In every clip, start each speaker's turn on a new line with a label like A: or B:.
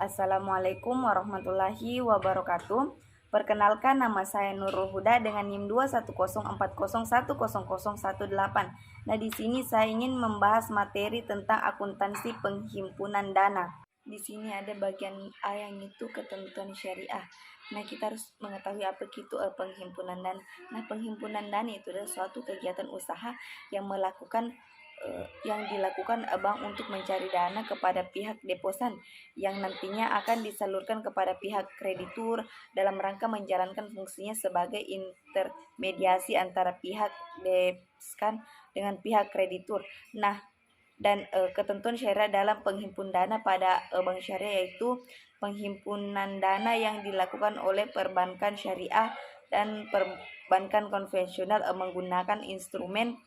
A: Assalamualaikum warahmatullahi wabarakatuh. Perkenalkan, nama saya Nurul Huda dengan NIM 21040101018. Nah, di sini saya ingin membahas materi tentang akuntansi penghimpunan dana. Di sini ada bagian A yang itu ketentuan syariah. Nah, kita harus mengetahui apa itu penghimpunan dana. Nah, penghimpunan dana itu adalah suatu kegiatan usaha yang dilakukan bank untuk mencari dana kepada pihak deposan yang nantinya akan disalurkan kepada pihak kreditur dalam rangka menjalankan fungsinya sebagai intermediasi antara pihak deposkan dengan pihak kreditur. Nah, dan ketentuan syariah dalam penghimpun dana pada bank syariah yaitu penghimpunan dana yang dilakukan oleh perbankan syariah dan perbankan konvensional menggunakan instrumen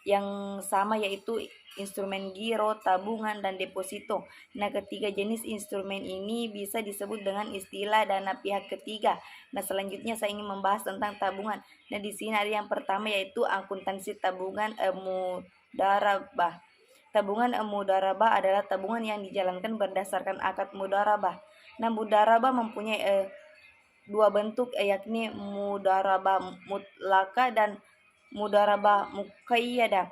A: yang sama yaitu instrumen giro, tabungan, dan deposito. Nah, ketiga jenis instrumen ini bisa disebut dengan istilah dana pihak ketiga. Nah, selanjutnya saya ingin membahas tentang tabungan. Nah, di sini ada yang pertama yaitu akuntansi tabungan mudarabah. Tabungan mudarabah adalah tabungan yang dijalankan berdasarkan akad mudarabah. Nah, mudarabah mempunyai dua bentuk yakni mudarabah mutlaka dan mudarabah muqayyadah.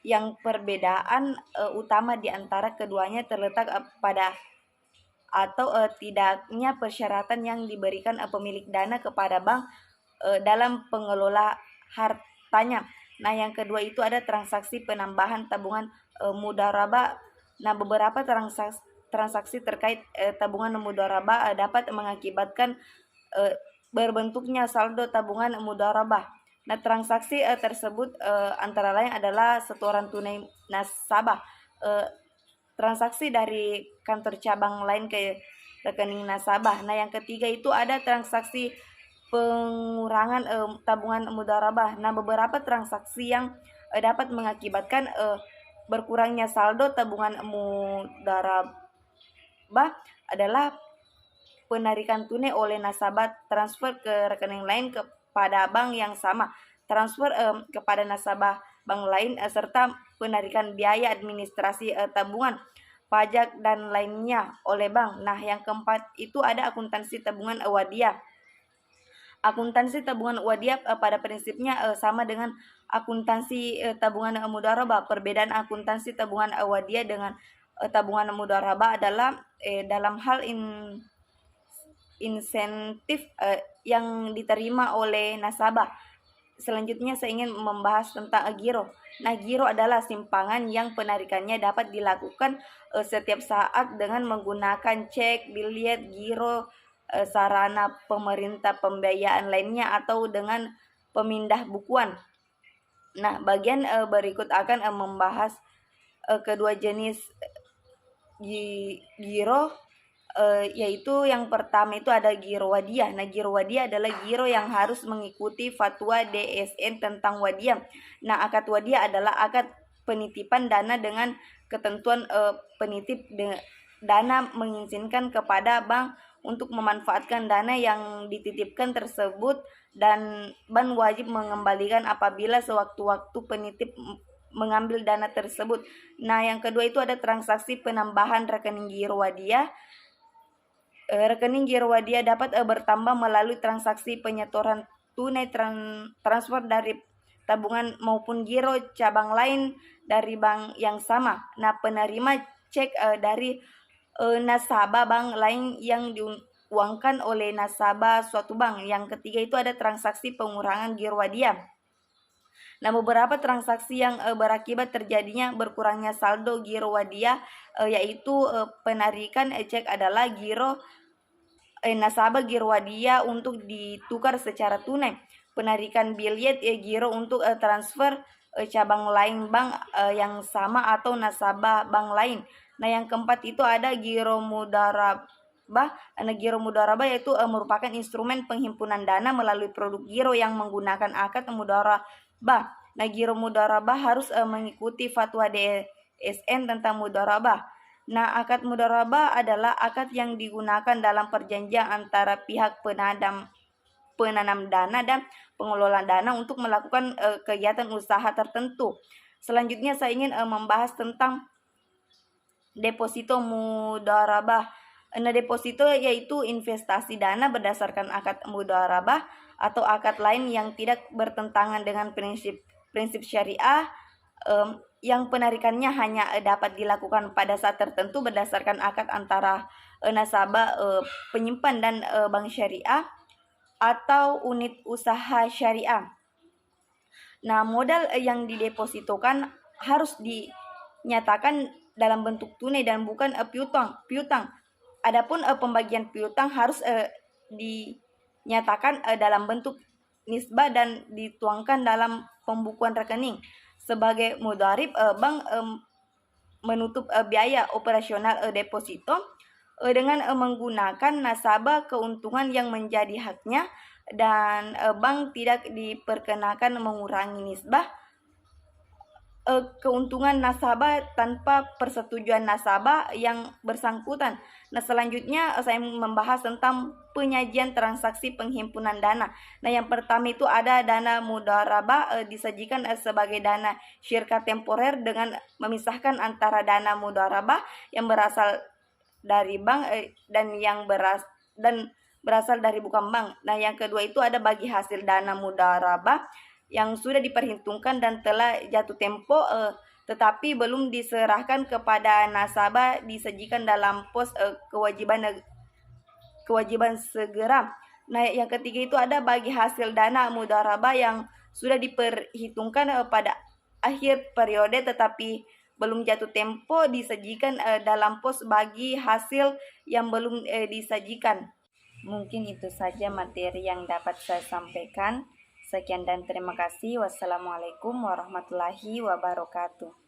A: Yang perbedaan utama di antara keduanya terletak pada atau tidaknya persyaratan yang diberikan pemilik dana kepada bank dalam pengelola hartanya. Nah, yang kedua itu ada transaksi penambahan tabungan mudarabah. Nah, beberapa transaksi terkait tabungan mudarabah dapat mengakibatkan berbentuknya saldo tabungan mudarabah. Nah, transaksi tersebut antara lain adalah setoran tunai nasabah, transaksi dari kantor cabang lain ke rekening nasabah. Nah, yang ketiga itu ada transaksi pengurangan tabungan mudarabah. Nah, beberapa transaksi yang dapat mengakibatkan berkurangnya saldo tabungan mudarabah adalah penarikan tunai oleh nasabah, transfer ke rekening lain kepada bank yang sama, transfer kepada nasabah bank lain, serta penarikan biaya administrasi tabungan, pajak, dan lainnya oleh bank. Nah, yang keempat itu ada akuntansi tabungan wadiyah. Akuntansi tabungan wadiyah pada prinsipnya sama dengan akuntansi tabungan mudarabah. Perbedaan akuntansi tabungan wadiyah dengan tabungan mudarabah adalah dalam hal insentif yang diterima oleh nasabah. Selanjutnya saya ingin membahas tentang giro. Nah, giro adalah simpangan yang penarikannya dapat dilakukan setiap saat dengan menggunakan cek, biliet, giro, sarana pemerintah pembiayaan lainnya, atau dengan pemindah bukuan. Nah, bagian berikut akan membahas kedua jenis giro, yaitu yang pertama itu ada giro wadiyah. Nah, giro wadiyah adalah giro yang harus mengikuti fatwa DSN tentang wadiyah. Nah, akad wadiyah adalah akad penitipan dana dengan ketentuan penitip dana mengizinkan kepada bank untuk memanfaatkan dana yang dititipkan tersebut, dan bank wajib mengembalikan apabila sewaktu-waktu penitip mengambil dana tersebut. Nah, yang kedua itu ada transaksi penambahan rekening giro wadiyah. Rekening giro wadiyah dapat bertambah melalui transaksi penyetoran tunai, transfer dari tabungan maupun giro cabang lain dari bank yang sama. Nah, penerima cek dari nasabah bank lain yang diuangkan oleh nasabah suatu bank. Yang ketiga itu ada transaksi pengurangan giro wadiyah. Nah, beberapa transaksi yang berakibat terjadinya berkurangnya saldo giro wadiyah yaitu penarikan cek adalah giro nasabah giro wadiyah untuk ditukar secara tunai, penarikan biliet giro untuk transfer cabang lain bank yang sama atau nasabah bank lain. Nah, yang keempat itu ada giro mudarabah. Nah, giro mudarabah yaitu merupakan instrumen penghimpunan dana melalui produk giro yang menggunakan akad mudarabah. Nah, giro mudarabah harus mengikuti fatwa DSN tentang mudarabah. Nah, akad mudarabah adalah akad yang digunakan dalam perjanjian antara pihak penanam dana dan pengelola dana untuk melakukan kegiatan usaha tertentu. Selanjutnya saya ingin membahas tentang deposito mudharabah. Deposito yaitu investasi dana berdasarkan akad mudharabah atau akad lain yang tidak bertentangan dengan prinsip syariah, yang penarikannya hanya dapat dilakukan pada saat tertentu berdasarkan akad antara nasabah, penyimpan dan bank syariah atau unit usaha syariah. Nah, modal yang didepositokan harus dinyatakan dalam bentuk tunai dan bukan piutang. Adapun pembagian piutang harus dinyatakan dalam bentuk nisbah dan dituangkan dalam pembukuan rekening. Sebagai mudharib, bank menutup biaya operasional deposito dengan menggunakan nasabah keuntungan yang menjadi haknya, dan bank tidak diperkenakan mengurangi nisbah keuntungan nasabah tanpa persetujuan nasabah yang bersangkutan. Nah, selanjutnya saya membahas tentang penyajian transaksi penghimpunan dana. Nah, yang pertama itu ada dana mudharabah, disajikan sebagai dana syirka temporer dengan memisahkan antara dana mudharabah yang berasal dari bank dan yang berasal dari bukan bank. Nah, yang kedua itu ada bagi hasil dana mudharabah yang sudah diperhitungkan dan telah jatuh tempo tetapi belum diserahkan kepada nasabah, disajikan dalam pos kewajiban segera. Nah, yang ketiga itu ada bagi hasil dana mudharabah yang sudah diperhitungkan pada akhir periode tetapi belum jatuh tempo, disajikan dalam pos bagi hasil yang belum disajikan. Mungkin itu saja materi yang dapat saya sampaikan. Sekian dan terima kasih. Wassalamualaikum warahmatullahi wabarakatuh.